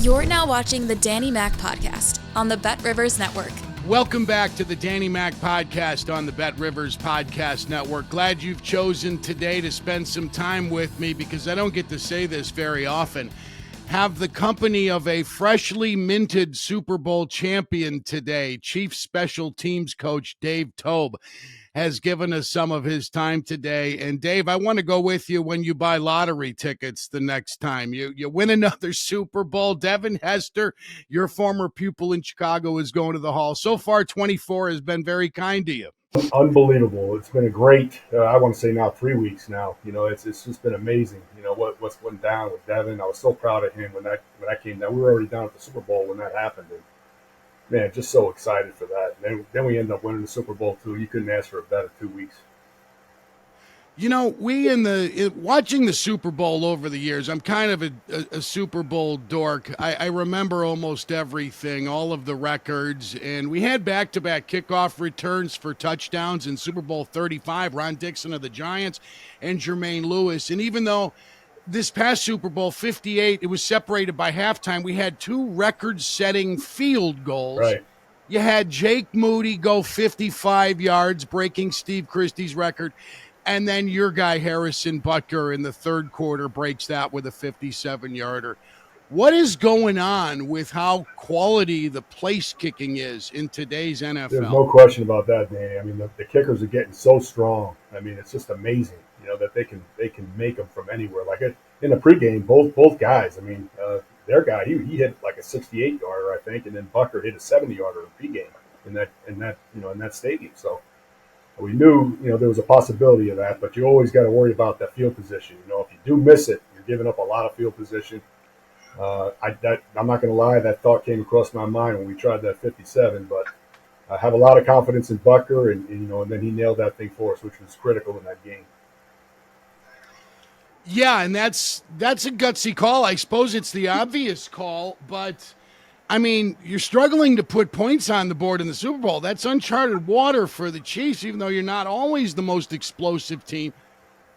You're now watching the Danny Mac Podcast on the Bet Rivers Network. Welcome back to the Danny Mac Podcast on the Bet Rivers Podcast Network. Glad you've chosen today to spend some time with me because I don't get to say this very often. Have the company of a freshly minted Super Bowl champion today. Chief Special Teams Coach Dave Toub has given us some of his time today. And Dave, I want to go with you when you buy lottery tickets the next time. You win another Super Bowl. Devin Hester, your former pupil in Chicago, is going to the Hall. So far, 24 has been very kind to you. Unbelievable. It's been a great, I want to say now 3 weeks now. You know, it's just been amazing. You know, what's went down with Devin. I was so proud of him when that came down. We were already down at the Super Bowl when that happened. And man, just so excited for that. And then we ended up winning the Super Bowl too. You couldn't ask for a better 2 weeks. You know, watching the Super Bowl over the years, I'm kind of a Super Bowl dork. I remember almost everything, all of the records, and we had back-to-back kickoff returns for touchdowns in Super Bowl 35, Ron Dixon of the Giants and Jermaine Lewis. And even though this past Super Bowl 58, it was separated by halftime, we had two record-setting field goals. Right. You had Jake Moody go 55 yards, breaking Steve Christie's record. And then your guy, Harrison Butker, in the third quarter breaks that with a 57-yarder. What is going on with how quality the place kicking is in today's NFL? There's no question about that, Danny. I mean, the kickers are getting so strong. I mean, it's just amazing, you know, that they can make them from anywhere. Like in the pregame, both guys. I mean, their guy, he hit like a 68-yarder, I think, and then Butker hit a 70-yarder in pregame in that stadium. So we knew, you know, there was a possibility of that, but you always got to worry about that field position. You know, if you do miss it, you're giving up a lot of field position. I'm not going to lie, that thought came across my mind when we tried that 57, but I have a lot of confidence in Butker, and then he nailed that thing for us, which was critical in that game. Yeah, and that's a gutsy call. I suppose it's the obvious call, but I mean, you're struggling to put points on the board in the Super Bowl. That's uncharted water for the Chiefs, even though you're not always the most explosive team.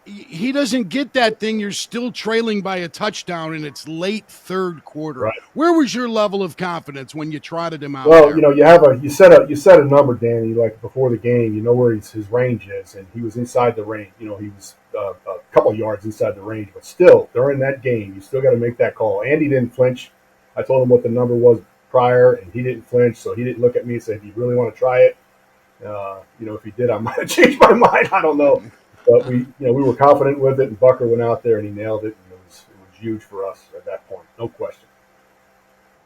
He doesn't get that thing. You're still trailing by a touchdown, and it's late third quarter. Right. Where was your level of confidence when you trotted him out Well, there? you know, you set a number, Danny, like before the game. You know where his range is, and he was inside the range. You know, he was a couple yards inside the range, but still, during that game, you still got to make that call. Andy didn't flinch. I told him what the number was prior, and he didn't flinch, so he didn't look at me and say, "Do you really want to try it?" You know, if he did, I might have changed my mind. I don't know, but we were confident with it, and Butker went out there and he nailed it, and it was huge for us at that point, no question.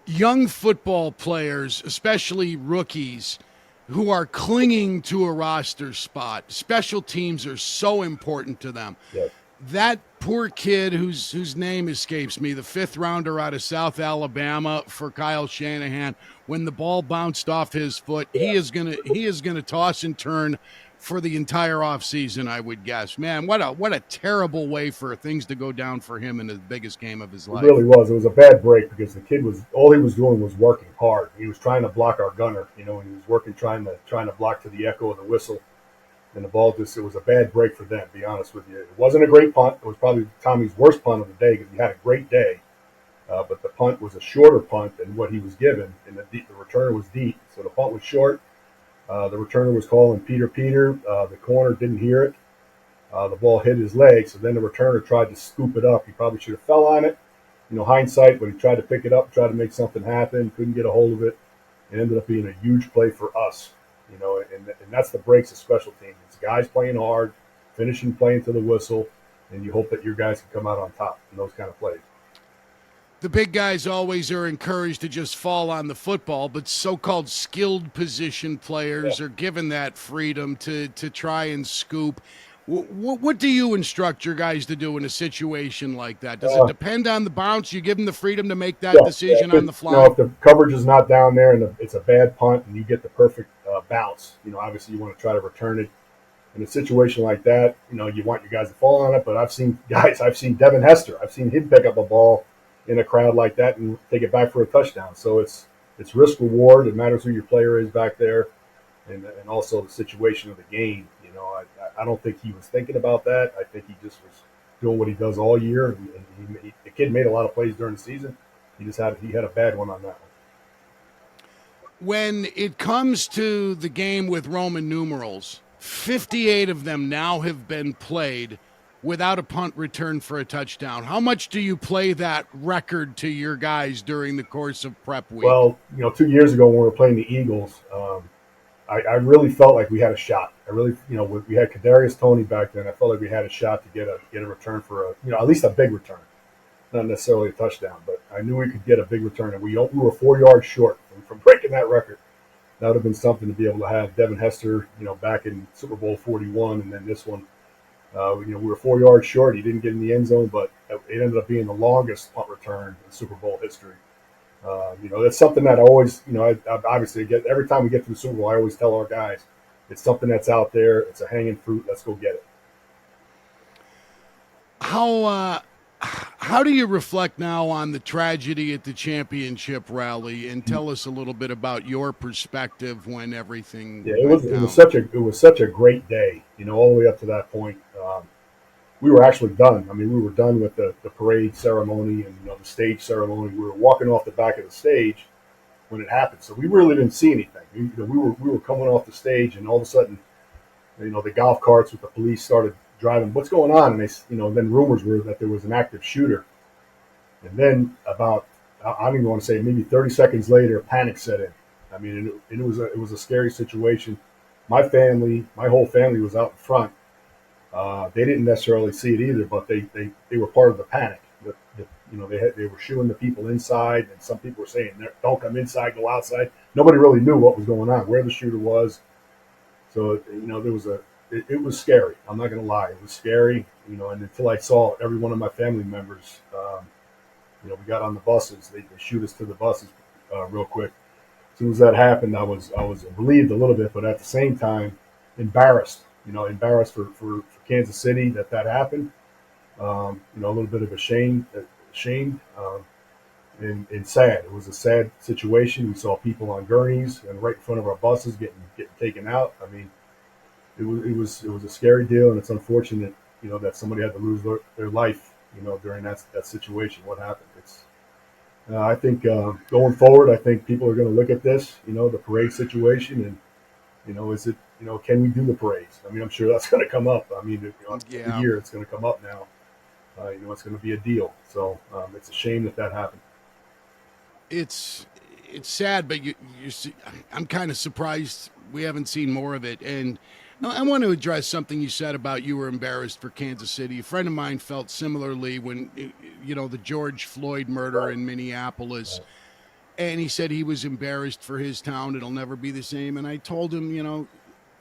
Young football players, especially rookies, who are clinging to a roster spot. Special teams are so important to them. Yes. That poor kid whose name escapes me, the fifth rounder out of South Alabama for Kyle Shanahan, when the ball bounced off his foot, he is gonna toss and turn for the entire offseason, I would guess. Man, what a terrible way for things to go down for him in the biggest game of his life. It really was. It was a bad break because the kid all he was doing was working hard. He was trying to block our gunner, you know, and he was working trying to block to the echo of the whistle. And the ball it was a bad break for them, to be honest with you. It wasn't a great punt. It was probably Tommy's worst punt of the day because he had a great day. But the punt was a shorter punt than what he was given, and the returner was deep. So the punt was short. The returner was calling Peter. The corner didn't hear it. The ball hit his leg, so then the returner tried to scoop it up. He probably should have fell on it. You know, hindsight, but he tried to pick it up, tried to make something happen, couldn't get a hold of it. It ended up being a huge play for us. You know, and that's the breaks of special teams. It's guys playing hard, finishing playing to the whistle, and you hope that your guys can come out on top in those kind of plays. The big guys always are encouraged to just fall on the football, but so-called skilled position players are given that freedom to try and scoop. What do you instruct your guys to do in a situation like that? Does it depend on the bounce? You give them the freedom to make that decision on the fly? You know, if the coverage is not down there and it's a bad punt and you get the perfect bounce, you know, obviously you want to try to return it. In a situation like that, you know, you want your guys to fall on it, but I've seen Devin Hester. I've seen him pick up a ball in a crowd like that and take it back for a touchdown. So it's risk reward. It matters who your player is back there and also the situation of the game. You know, I don't think he was thinking about that. I think he just was doing what he does all year. And the kid made a lot of plays during the season. He had a bad one on that one. When it comes to the game with Roman numerals, 58 of them now have been played without a punt return for a touchdown. How much do you play that record to your guys during the course of prep week? Well, 2 years ago when we were playing the Eagles, I really felt like we had a shot. I really, we had Kadarius Toney back then. I felt like we had a shot to get a return for at least a big return, not necessarily a touchdown, but I knew we could get a big return, and we were 4 yards short from breaking that record. That would have been something to be able to have Devin Hester, back in Super Bowl 41, and then this one, we were 4 yards short. He didn't get in the end zone, but it ended up being the longest punt return in Super Bowl history. That's something that I always, I obviously get every time we get to the Super Bowl, I always tell our guys, it's something that's out there. It's a hanging fruit. Let's go get it. How do you reflect now on the tragedy at the championship rally, and tell us a little bit about your perspective when everything? Yeah, it was such a great day. All the way up to that point. We were actually done. I mean, we were done with the parade ceremony and the stage ceremony. We were walking off the back of the stage when it happened, so we really didn't see anything. We were coming off the stage, and all of a sudden, the golf carts with the police started driving. What's going on? And then rumors were that there was an active shooter. And then about, I don't even want to say, maybe 30 seconds later, panic set in. I mean, it was a scary situation. My whole family was out in front. They didn't necessarily see it either, but they were part of the panic. They were shooing the people inside, and some people were saying, "Don't come inside, go outside." Nobody really knew what was going on, where the shooter was. So there was it was scary. I'm not going to lie, it was scary. And until I saw every one of my family members, we got on the buses. They shoot us to the buses real quick. As soon as that happened, I was relieved a little bit, but at the same time, embarrassed. Embarrassed for Kansas City that happened. A little bit of ashamed, and sad. It was a sad situation. We saw people on gurneys and right in front of our buses getting taken out. I mean, it was a scary deal, and it's unfortunate, that somebody had to lose their life, during that situation. What happened? I think going forward, I think people are going to look at this, the parade situation, and is it, can we do the parades? I mean, I'm sure that's going to come up. I mean, every year it's going to come up now. It's going to be a deal. So it's a shame that happened. It's sad, but I'm kind of surprised we haven't seen more of it. And I want to address something you said about you were embarrassed for Kansas City. A friend of mine felt similarly when, the George Floyd murder in Minneapolis. Right. And he said he was embarrassed for his town. It'll never be the same. And I told him,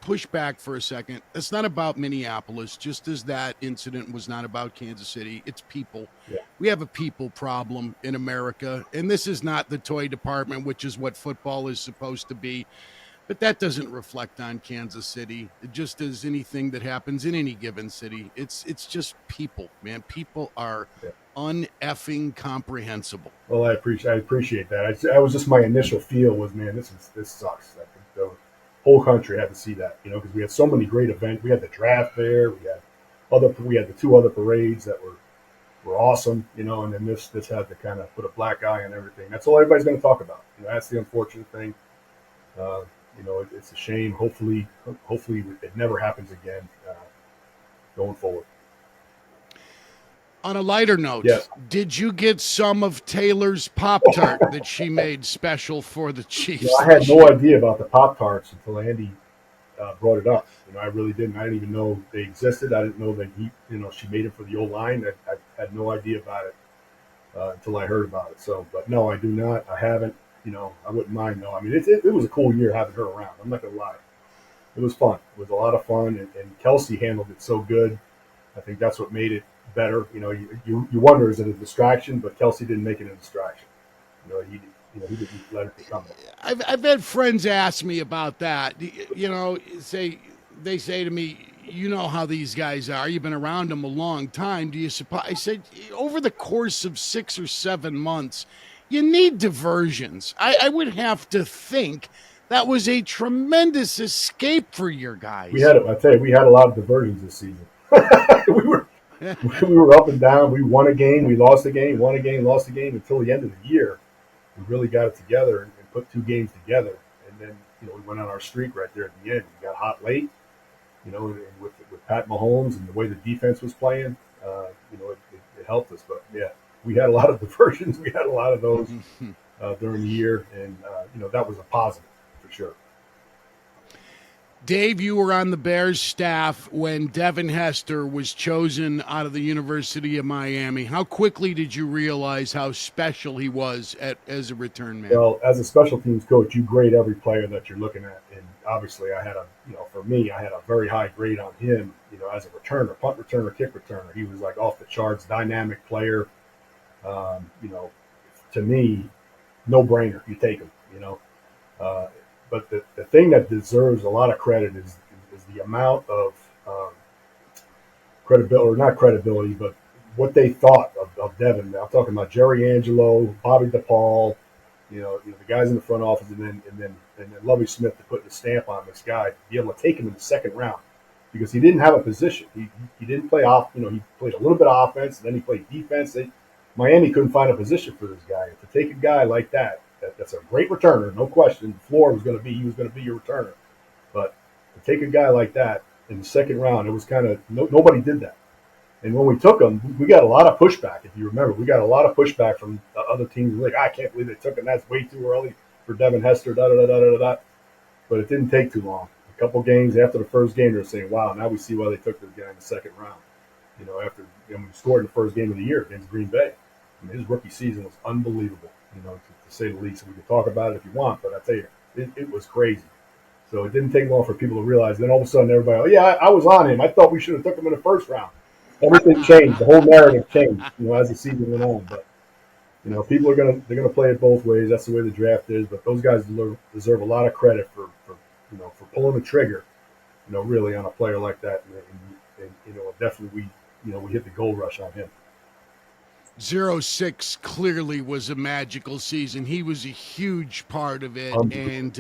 push back for a second. It's not about Minneapolis, just as that incident was not about Kansas City. It's people. Yeah. We have a people problem in America. And this is not the toy department, which is what football is supposed to be. But that doesn't reflect on Kansas City, just as anything that happens in any given city. It's just people, man. People are uneffing comprehensible. Well, I appreciate that. That was just my initial feel was, man, this sucks. I think the whole country had to see that, because we had so many great events. We had the draft there. We had the two other parades that were awesome, and then this had to kind of put a black eye on everything. That's all everybody's going to talk about. That's the unfortunate thing. It's a shame. Hopefully it never happens again going forward. On a lighter note, yes. Did you get some of Taylor's Pop-Tart that she made special for the Chiefs? I had no idea about the Pop-Tarts until Andy brought it up. I really didn't. I didn't even know they existed. I didn't know that she made it for the O-line. I had no idea about it until I heard about it. So, but no, I do not. I haven't. I wouldn't mind. No, I mean, it was a cool year having her around. I'm not going to lie. It was fun. It was a lot of fun, and Kelsey handled it so good. I think that's what made it better. You wonder, is it a distraction? But Kelsey didn't make it a distraction. He didn't let it become it. I've had friends ask me about that. They say to me, how these guys are. You've been around them a long time. Do you suppose? I said, over the course of 6 or 7 months, you need diversions. I would have to think that was a tremendous escape for your guys. I tell you, we had a lot of diversions this season. We were up and down. We won a game, we lost a game, won a game, lost a game until the end of the year. We really got it together and put 2 games together. And then, we went on our streak right there at the end. We got hot late, and with Pat Mahomes and the way the defense was playing, it helped us. But, yeah, we had a lot of diversions. We had a lot of those during the year. And, that was a positive for sure. Dave, you were on the Bears staff when Devin Hester was chosen out of the University of Miami. How quickly did you realize how special he was as a return man? Well, as a special teams coach, you grade every player that you're looking at. And obviously I had for me, I had a very high grade on him, as a returner, punt returner, kick returner. He was like off the charts, dynamic player. To me, no brainer. You take him, But the thing that deserves a lot of credit is the amount of credibility, or not credibility, but what they thought of Devin. I'm talking about Jerry Angelo, Bobby DePaul, the guys in the front office, and then Lovie Smith to put the stamp on this guy to be able to take him in the second round because he didn't have a position. He didn't play off. He played a little bit of offense, and then he played defense. Miami couldn't find a position for this guy. And to take a guy like that's a great returner, no question. The floor was going to be he was going to be your returner, but to take a guy like that in the second round, it was kind of nobody did that. And when we took him, we got a lot of pushback. If you remember, we got a lot of pushback from the other teams. Like, I can't believe they took him. That's way too early for Devin Hester. Da da da da da da. But it didn't take too long. A couple games after the first game, they were saying, "Wow, now we see why they took this guy in the second round." After we scored in the first game of the year against Green Bay. His rookie season was unbelievable. To say the least. And we can talk about it if you want, but I tell you, it was crazy. So it didn't take long for people to realize. Then all of a sudden, everybody, oh yeah, I was on him. I thought we should have took him in the first round. Everything changed. The whole narrative changed, as the season went on. But people are they're gonna play it both ways. That's the way the draft is. But those guys deserve a lot of credit for pulling the trigger, really on a player like that. And definitely we hit the gold rush on him. 06 clearly was a magical season. He was a huge part of it. And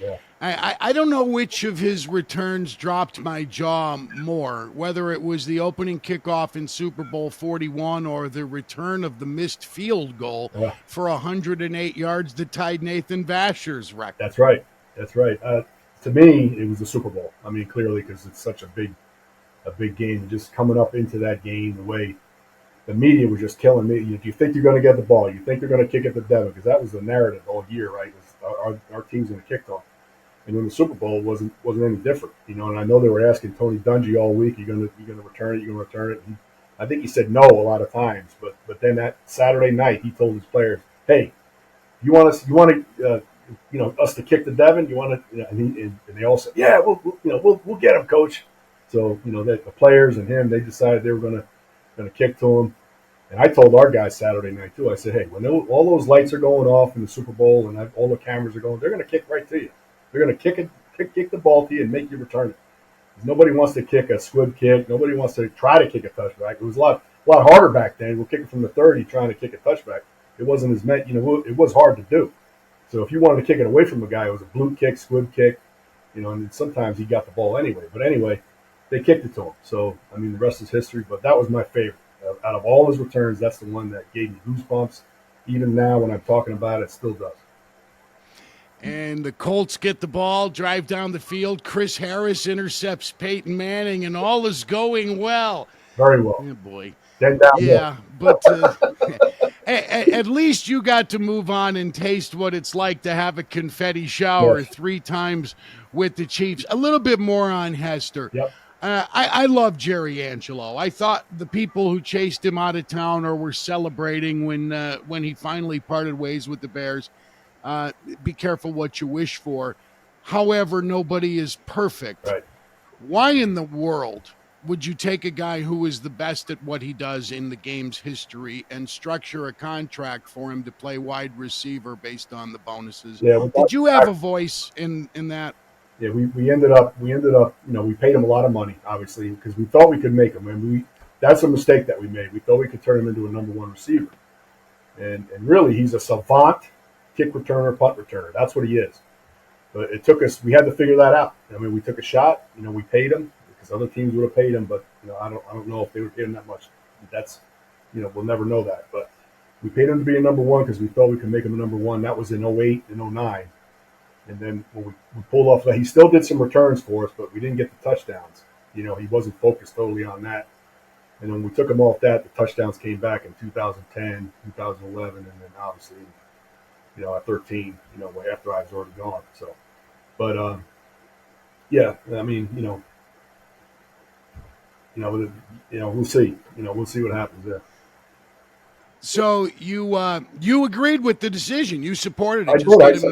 Yeah. I don't know which of his returns dropped my jaw more, whether it was the opening kickoff in Super Bowl 41 or the return of the missed field goal for 108 yards that tied Nathan Vasher's record. That's right. To me, it was the Super Bowl. I mean, clearly, because it's such a big game. And just coming up into that game, the way the media was just killing me. Do you think you're going to get the ball? You think they're going to kick it to Devin? Because that was the narrative all year, right? Our team's going to kick off. And in the Super Bowl, wasn't any different, And I know they were asking Tony Dungy all week, "You going to return it? You going to return it?" And I think he said no a lot of times. But then that Saturday night, he told his players, "Hey, you want us to kick to Devin? You want to?" And they all said, "Yeah, we'll get him, coach." So the players and him, they decided they were going to kick to him. And I told our guys Saturday night too. I said, "Hey, when all those lights are going off in the Super Bowl and all the cameras are going, they're going to kick right to you. They're going to kick the ball to you and make you return it. Nobody wants to kick a squib kick. Nobody wants to try to kick a touchback. It was a lot harder back then. We're kicking from the 30, trying to kick a touchback. It wasn't as meant. It was hard to do. So if you wanted to kick it away from a guy, it was a blue kick, squib kick. And sometimes he got the ball anyway. But anyway, they kicked it to him. So I mean, the rest is history. But that was my favorite. Out of all his returns, that's the one that gave me goosebumps. Even now, when I'm talking about it, still does. And the Colts get the ball, drive down the field. Chris Harris intercepts Peyton Manning, and all is going well. Very well. Oh, boy. Then down yeah, but at least you got to move on and taste what it's like to have a confetti shower 3 times with the Chiefs. A little bit more on Hester. Yep. I love Jerry Angelo. I thought the people who chased him out of town or were celebrating when he finally parted ways with the Bears, be careful what you wish for. However, nobody is perfect. Right. Why in the world would you take a guy who is the best at what he does in the game's history and structure a contract for him to play wide receiver based on the bonuses? Yeah, did you have a voice in that? Yeah, we ended up, we paid him a lot of money, obviously, because we thought we could make him. And that's a mistake that we made. We thought we could turn him into a number 1 receiver. And really, he's a savant kick returner, punt returner. That's what he is. But it took us, we had to figure that out. I mean, we took a shot, we paid him because other teams would have paid him, but I don't know if they would pay him that much. That's we'll never know that. But we paid him to be a number one because we thought we could make him a number one. That was in '08 and '09. And then when we pulled off that, he still did some returns for us, but we didn't get the touchdowns. He wasn't focused totally on that. And when we took him off that, the touchdowns came back in 2010, 2011, and then obviously, at 13, after I was already gone. So, but yeah, I mean, we'll see. We'll see what happens there. So you agreed with the decision. You supported it. I supported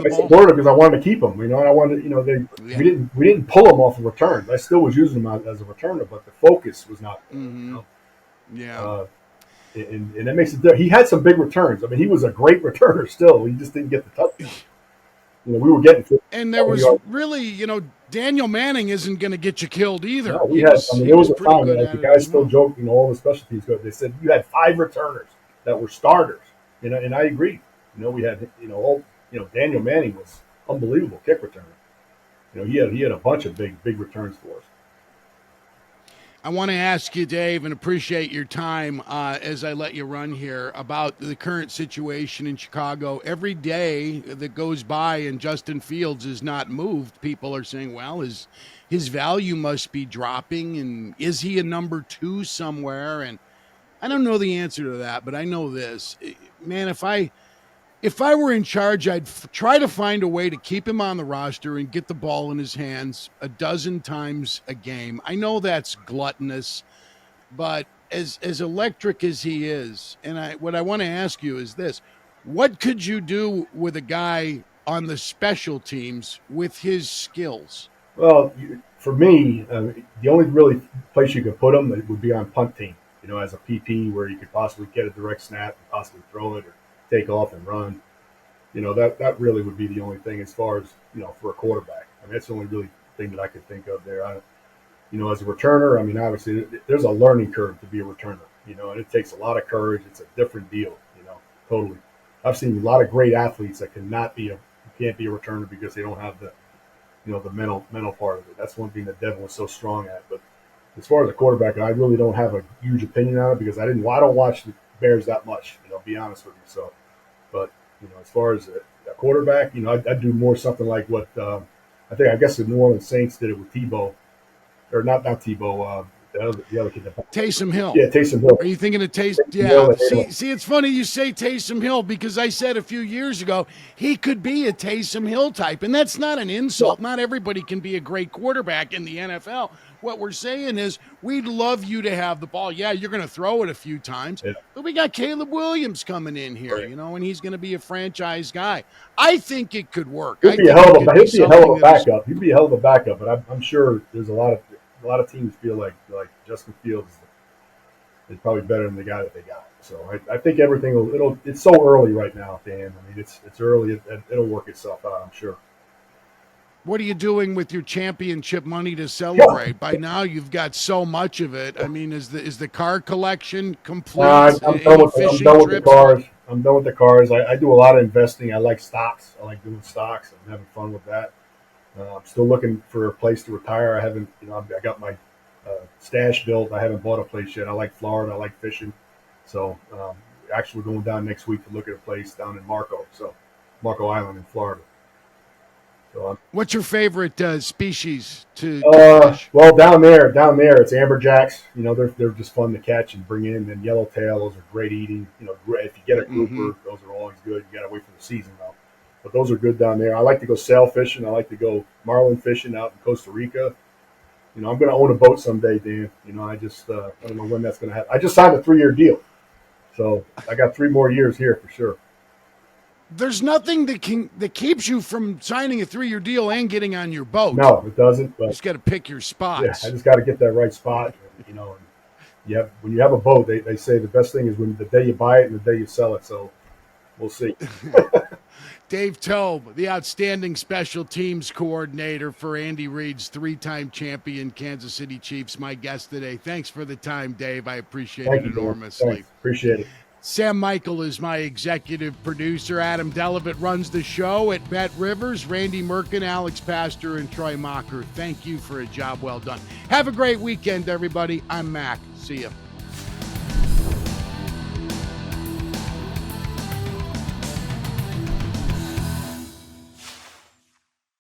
it because I wanted to keep him. And I wanted, we didn't pull him off of returns. I still was using him as a returner, but the focus was not there. Mm-hmm. Yeah. And that makes it different. He had some big returns. I mean, he was a great returner still. He just didn't get the touchdown. We were getting. And there was really, Daniel Manning isn't going to get you killed either. No, there was a time like the guys still joke, all the special teams go. They said you had 5 returners that were starters, and I agree. We had, Daniel Manning was unbelievable kick returner. He had a bunch of big returns for us. I want to ask you, Dave, and appreciate your time as I let you run here about the current situation in Chicago. Every day that goes by and Justin Fields is not moved, people are saying, well, his value must be dropping, and is he a number 2 somewhere? And I don't know the answer to that, but I know this. Man, if I were in charge, I'd try to find a way to keep him on the roster and get the ball in his hands a dozen times a game. I know that's gluttonous, but as electric as he is, and what I want to ask you is this: what could you do with a guy on the special teams with his skills? Well, for me, the only really place you could put him would be on punt team. As a PP where you could possibly get a direct snap and possibly throw it or take off and run. That really would be the only thing as far as, for a quarterback. I mean, that's the only really thing that I could think of there. As a returner, I mean, obviously there's a learning curve to be a returner, and it takes a lot of courage. It's a different deal, totally. I've seen a lot of great athletes that can't be a returner because they don't have the, the mental part of it. That's one thing that Devin was so strong at. But as far as a quarterback, I really don't have a huge opinion on it because I don't watch the Bears that much, be honest with you. So, but, as far as a quarterback, I'd do more something like what I guess the New Orleans Saints did it with Tebow, or not Tebow, the other kid. Taysom Hill. Yeah, Taysom Hill. Are you thinking of Taysom? Yeah. See, it's funny you say Taysom Hill because I said a few years ago he could be a Taysom Hill type, and that's not an insult. Not everybody can be a great quarterback in the NFL. What we're saying is we'd love you to have the ball. Yeah, you're going to throw it a few times, but we got Caleb Williams coming in here, and he's going to be a franchise guy. I think it could work. He'd be a hell of a backup. He'd be a hell of a backup, but I'm sure there's a lot of teams feel like Justin Fields is probably better than the guy that they got. So I think everything it's so early right now, Dan. I mean, it's early. It'll work itself out, I'm sure. What are you doing with your championship money to celebrate? Yeah. By now, you've got so much of it. I mean, is the car collection complete? I'm done with the cars. I'm done with the cars. I do a lot of investing. I like stocks. I like doing stocks. I'm having fun with that. I'm still looking for a place to retire. I haven't, I got my stash built. I haven't bought a place yet. I like Florida. I like fishing. So actually, we're going down next week to look at a place down in Marco Island in Florida. So what's your favorite species to fish? Well, down there, it's amberjacks. They're just fun to catch and bring in. And yellowtail, those are great eating. If you get a grouper, those are always good. You got to wait for the season though. But those are good down there. I like to go sail fishing. I like to go marlin fishing out in Costa Rica. I'm going to own a boat someday, Dan. I just I don't know when that's going to happen. I just signed a 3-year deal, so I got 3 more years here for sure. There's nothing that keeps you from signing a 3-year deal and getting on your boat. No, it doesn't. But you just got to pick your spots. Yeah, I just got to get that right spot. And when you have a boat, they say the best thing is when the day you buy it and the day you sell it. So we'll see. Dave Toub, the outstanding special teams coordinator for Andy Reid's 3-time champion Kansas City Chiefs, my guest today. Thanks for the time, Dave. I appreciate it enormously. Thanks. Appreciate it. Sam Michael is my executive producer. Adam Delavitt runs the show at Bet Rivers. Randy Merkin, Alex Pastor, and Troy Mocker. Thank you for a job well done. Have a great weekend, everybody. I'm Mac. See ya.